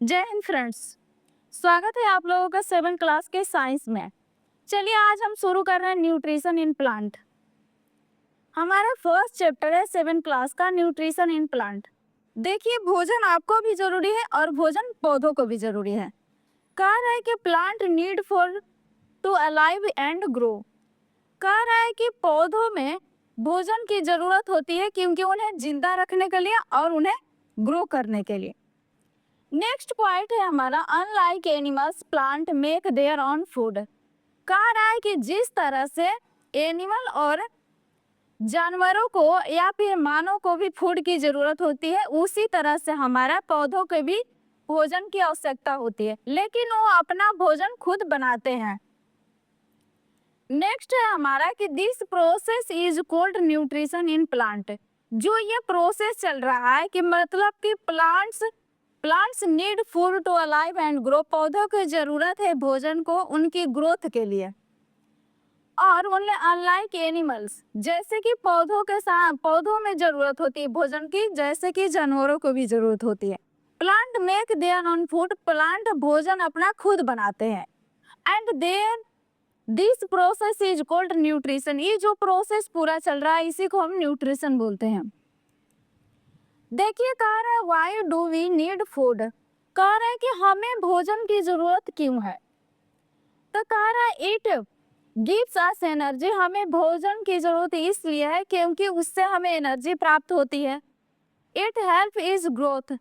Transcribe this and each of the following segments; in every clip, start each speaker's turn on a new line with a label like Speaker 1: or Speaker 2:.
Speaker 1: जय हिंद फ्रेंड्स। स्वागत है आप लोगों का 7 क्लास के साइंस में। चलिए आज हम शुरू कर रहे हैं न्यूट्रिशन इन प्लांट। हमारा फर्स्ट चैप्टर है 7 क्लास का न्यूट्रिशन इन प्लांट। देखिए भोजन आपको भी जरूरी है और भोजन पौधों को भी जरूरी है। कह रहा है कि plant need for to alive and grow. कह रहा है कि पौधों में भोजन की जरूरत होती है क्योंकि उन्हें जिंदा रखने के लिए और उन्हें ग्रो करने के लिए। नेक्स्ट पॉइंट है हमारा unlike animals plant make their on food. कह रहा है कि जिस तरह से एनिमल और जानवरों को या फिर मानव को भी फूड की जरूरत होती है, उसी तरह से हमारा पौधों को भी भोजन की आवश्यकता होती है, लेकिन वो अपना भोजन खुद बनाते हैं। नेक्स्ट है हमारा कि this process is called nutrition in plant. जो ये प्रोसेस चल रहा है कि मतलब कि plants need food to alive and grow. पौधों की जरूरत है भोजन को उनकी ग्रोथ के लिए। और उन्हें अनलाइक एनिमल्स, जैसे कि पौधों के साथ पौधों में जरूरत होती है भोजन की, जैसे कि जानवरों को भी जरूरत होती है। Plant make their on food. Plant भोजन अपना खुद बनाते हैं। And their this process is called nutrition. ये जो प्रोसेस पूरा चल रहा है इसी को हम न्यूट्रिशन बोलते हैं। देखिए कह रहा है why do we need food. कह रहा है कि हमें भोजन की जरूरत क्यों है। तो कह रहा है इट गिव्स अस एनर्जी। हमें भोजन की जरूरत इसलिए है क्योंकि उससे हमें एनर्जी प्राप्त होती है। It help is growth.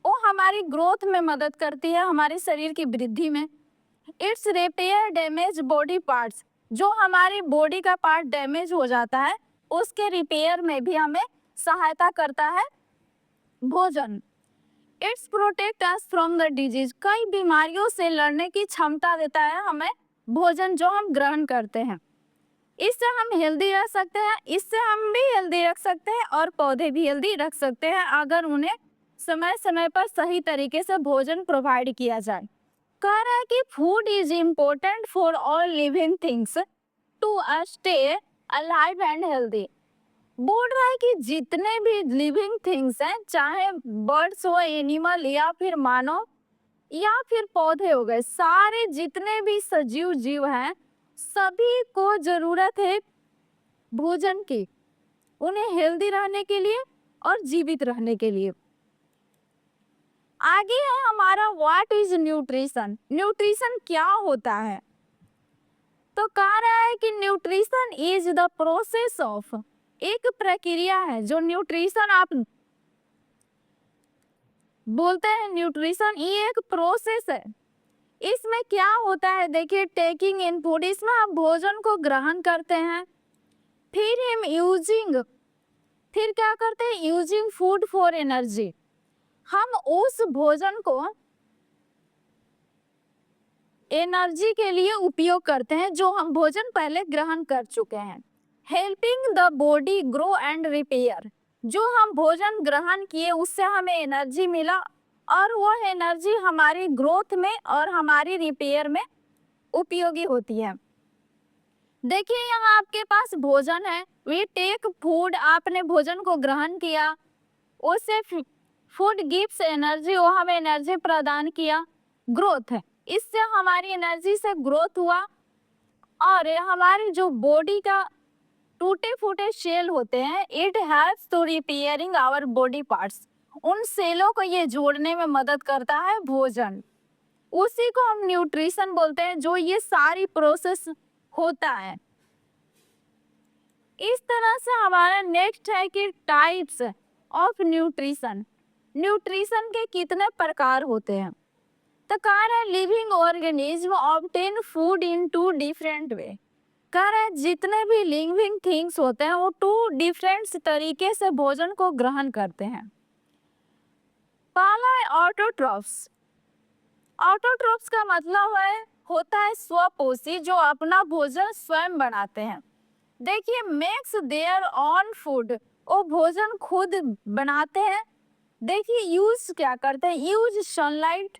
Speaker 1: वो हमारी ग्रोथ में मदद करती है, हमारे शरीर की वृद्धि में। It's repair damage body parts. जो हमारी बॉडी का पार्ट डैमेज हो जाता है उसके रिपेयर में भी हमें सहायता करता है भोजन। It's protect us from the disease. कई बीमारियों से लड़ने की क्षमता देता है हमें भोजन जो हम ग्रहण करते हैं। इससे हम हेल्दी रह सकते हैं, इससे हम भी हेल्दी रख सकते हैं और पौधे भी हेल्दी रख सकते हैं अगर उन्हें समय समय पर सही तरीके से भोजन प्रोवाइड किया जाए। कह रहा है कि food is important for all living things to stay alive and healthy. बोल रहा है कि जितने भी लिविंग थिंग्स हैं, चाहे बर्ड्स हो, एनिमल या फिर मानव या फिर पौधे हो गए, सारे जितने भी सजीव जीव हैं सभी को जरूरत है भोजन की, उन्हें हेल्दी रहने के लिए और जीवित रहने के लिए। आगे है हमारा व्हाट इज न्यूट्रिशन। न्यूट्रिशन क्या होता है। तो कह रहा है कि nutrition is the process of, एक प्रक्रिया है जो न्यूट्रिशन आप बोलते हैं। न्यूट्रिशन ये एक प्रोसेस है। इसमें क्या होता है देखिए, टेकिंग इन फूड, इसमें आप भोजन को ग्रहण करते हैं, फिर हम यूजिंग, फिर क्या करते हैं यूजिंग फूड फॉर एनर्जी। हम उस भोजन को एनर्जी के लिए उपयोग करते हैं जो हम भोजन पहले ग्रहण कर चुके हैं। Helping the body grow and repair. जो हम भोजन ग्रहण किए उससे हमें एनर्जी मिला और वो एनर्जी हमारी ग्रोथ में और हमारी रिपेयर में उपयोगी होती है। देखिए यहाँ आपके पास भोजन है, वी टेक फूड, आपने भोजन को ग्रहण किया, उससे फूड गिव्स एनर्जी, वो हमें एनर्जी प्रदान किया। ग्रोथ है, इससे हमारी एनर्जी से ग्रोथ हुआ और हमारी जो बॉडी का टूटे फूटे सेल होते हैं, it helps to repairing our body parts. उन सेलों को ये जोड़ने में मदद करता है भोजन, उसी को हम न्यूट्रिशन बोलते हैं जो ये सारी प्रोसेस होता है। इस तरह से हमारा नेक्स्ट है कि टाइप्स ऑफ न्यूट्रिशन। न्यूट्रिशन के कितने प्रकार होते हैं। तो कह रहा है living organism obtain food in two different way. कह रहा है जितने भी लिविंग थिंग्स होते हैं वो टू डिफरेंट तरीके से भोजन को ग्रहण करते हैं। पहला है ऑटोट्रॉफ्स। ऑटोट्रॉफ्स का मतलब है होता है स्वपोषी, जो अपना भोजन स्वयं बनाते हैं। देखिए मेक्स देयर ऑन फूड, वो भोजन खुद बनाते हैं। देखिए यूज क्या करते हैं, use sunlight,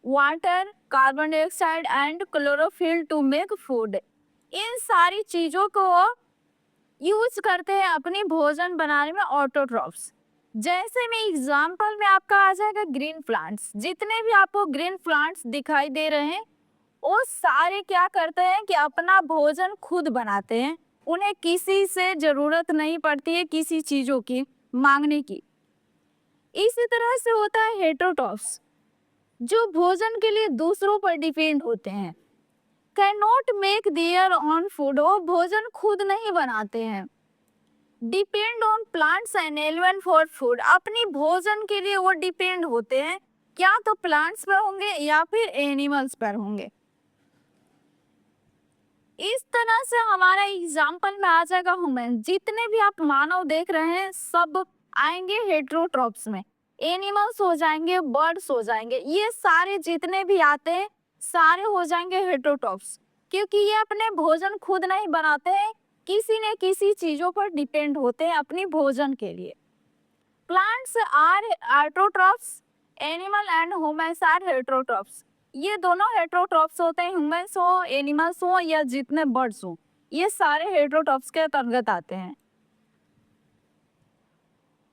Speaker 1: water, carbon dioxide and chlorophyll to make food. इन सारी चीजों को यूज करते हैं अपनी भोजन बनाने में ऑटोट्रॉफ्स। जैसे में एग्जाम्पल में आपका आ जाएगा ग्रीन प्लांट्स। जितने भी आपको ग्रीन प्लांट्स दिखाई दे रहे हैं वो सारे क्या करते हैं कि अपना भोजन खुद बनाते हैं। उन्हें किसी से जरूरत नहीं पड़ती है किसी चीजों की मांगने की। इसी तरह से होता है हेटेरोट्रॉफ्स, जो भोजन के लिए दूसरों पर डिपेंड होते हैं। Can not make their on food, वो भोजन खुद नहीं बनाते हैं। Depend on plants and animal for food, अपनी भोजन के लिए वो डिपेंड होते हैं, क्या तो प्लांट्स पर होंगे या फिर एनिमल्स पर होंगे। इस तरह से हमारा एग्जाम्पल में आ जाएगा ह्यूमन। जितने भी आप मानव देख रहे हैं सब आएंगे हेटेरोट्रॉप्स में। एनिमल्स हो जाएंगे, बर्ड्स हो जाएंगे, ये सारे जितने भी आते हैं सारे हो जाएंगे हेटेरोट्रॉप्स, क्योंकि ये अपने भोजन खुद नहीं बनाते हैं, किसी न किसी चीजों पर डिपेंड होते हैं अपनी भोजन के लिए। Plants are autotrophs, animal and humans are heterotrophs. ये दोनों हेटेरोट्रॉप्स होते हैं, ह्यूमंस हो, एनिमल्स हो या जितने बर्ड्स हो, ये सारे हेटेरोट्रॉप्स के अंतर्गत आते हैं।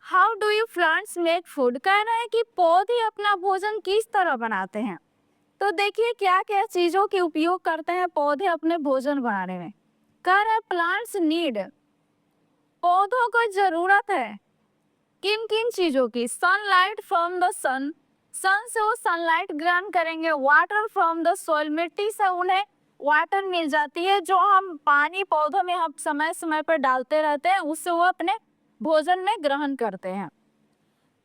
Speaker 1: How do you plants make food, कह रहे हैं कि पौधे अपना भोजन किस तरह बनाते हैं। तो देखिए क्या क्या चीजों के उपयोग करते हैं पौधे अपने भोजन बनाने में। कह रहे प्लांट्स नीड, पौधों को जरूरत है किन किन चीजों की। सनलाइट फ्रॉम द सन, सन से वो सनलाइट ग्रहण करेंगे। वाटर फ्रॉम द सॉइल, मिट्टी से उन्हें वाटर मिल जाती है, जो हम पानी पौधों में हम समय समय पर डालते रहते हैं, उससे वो अपने भोजन में ग्रहण करते हैं।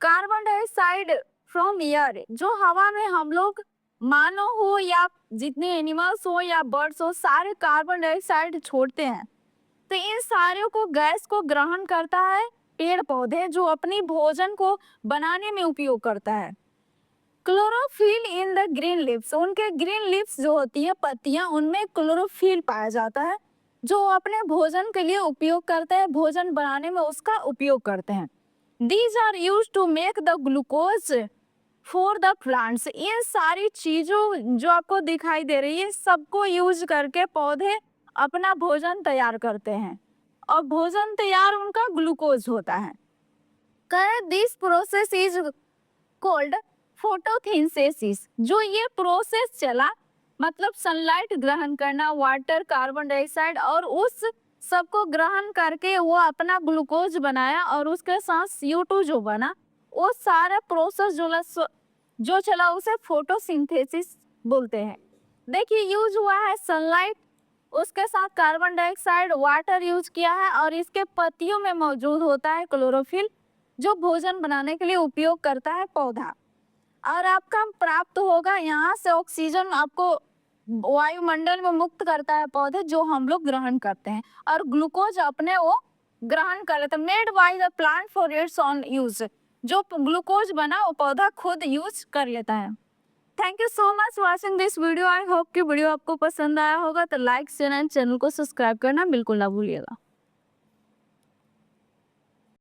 Speaker 1: कार्बन डाइऑक्साइड फ्रॉम एयर, जो हवा में हम लोग मानव हो या जितने एनिमल्स हो या बर्ड्स हो सारे कार्बन डाइऑक्साइड छोड़ते हैं। तो इन सारे को गैस को ग्रहण करता है पेड़ पौधे, जो अपनी भोजन को बनाने में उपयोग करता है। Chlorophyll in the green leaves, उनके ग्रीन लीव्स जो होती है पत्तियां, उनमें क्लोरोफिल पाया जाता है, जो अपने भोजन के लिए उपयोग करते हैं, भोजन बनाने में उसका उपयोग करते हैं। These are used to make the glucose for the plants, इन सारी चीजों जो आपको दिखाई दे रही है सबको यूज करके पौधे अपना भोजन तैयार करते हैं, और भोजन तैयार उनका ग्लूकोज होता है। This process is called photosynthesis, जो ये प्रोसेस चला मतलब सनलाइट ग्रहण करना, वाटर, कार्बन डाइऑक्साइड, और उस सबको ग्रहण करके वो अपना ग्लूकोज बनाया, और उसके साथ CO2 जो बना, वो सारा प्रोसेस जो चला उसे फोटोसिंथेसिस बोलते हैं। देखिए यूज हुआ है सनलाइट, उसके साथ कार्बन डाइऑक्साइड, वाटर यूज किया है, और इसके पत्तियों में मौजूद होता है क्लोरोफिल, जो भोजन बनाने के लिए उपयोग करता है पौधा। और आपका प्राप्त होगा यहाँ से ऑक्सीजन, आपको वायुमंडल में मुक्त करता है पौधे, जो हम लोग ग्रहण करते हैं, और ग्लूकोज अपने वो ग्रहण कर लेते हैं। Made by the plant for its on use, जो ग्लूकोज बना वो पौधा खुद यूज कर लेता है। Thank you so much watching this video. I hope कि वीडियो आपको पसंद आया होगा, तो लाइक शेयर एंड चैनल को सब्सक्राइब करना बिल्कुल ना भूलिएगा।